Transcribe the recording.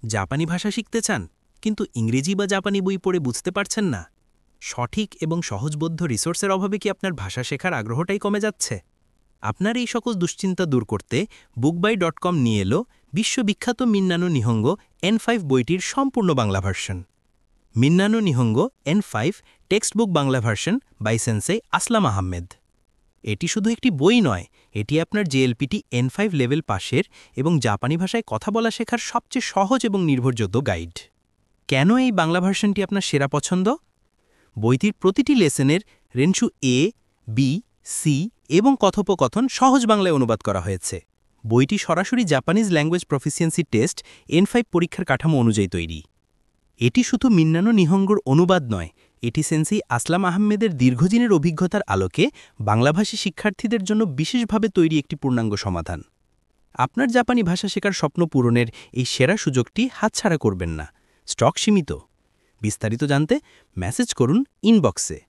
জাপানি ভাষা শিখতে চান কিন্তু ইংরেজি বা জাপানি বই পড়ে বুঝতে পারছেন না? সঠিক এবং সহজবোধ্য রিসোর্সের অভাবে কি আপনার ভাষা শেখার আগ্রহটাই কমে যাচ্ছে? আপনার এই সকল দুশ্চিন্তা দূর করতে bookbuy.com নিয়ে এলো বিশ্ববিখ্যাত মিন্নানো নিহঙ্গো N5 বইটির সম্পূর্ণ বাংলা ভার্সন। মিন্নানো নিহঙ্গো N5 text book Bangla version by সেন্সেই আসলাম আহমেদ। এটি শুধু একটি বই নয়, এটি আপনার জেএলপিটি N5 লেভেল পাশের এবং জাপানি ভাষায় কথা বলা শেখার সবচেয়ে সহজ এবং নির্ভরযোগ্য গাইড। কেন এই বাংলা ভার্সনটি আপনার সেরা পছন্দ? বইটির প্রতিটি লেসনের রেনশু এ, বি, সি এবং কথোপকথন সহজ বাংলায় অনুবাদ করা হয়েছে। বইটি সরাসরি Japanese language proficiency test N5 পরীক্ষার কাঠামো অনুযায়ী তৈরি। এটি শুধু মিন্নানো নিহঙ্গোর অনুবাদ নয়, এটি সেন্সেই আসলাম আহমেদের দীর্ঘদিনের অভিজ্ঞতার আলোকে বাংলাভাষী শিক্ষার্থীদের জন্য বিশেষভাবে তৈরি একটি পূর্ণাঙ্গ সমাধান। আপনার জাপানি ভাষা শেখার স্বপ্ন পূরণের এই সেরা সুযোগটি হাতছাড়া করবেন না। স্টক সীমিত। বিস্তারিত জানতে মেসেজ করুন ইনবক্সে।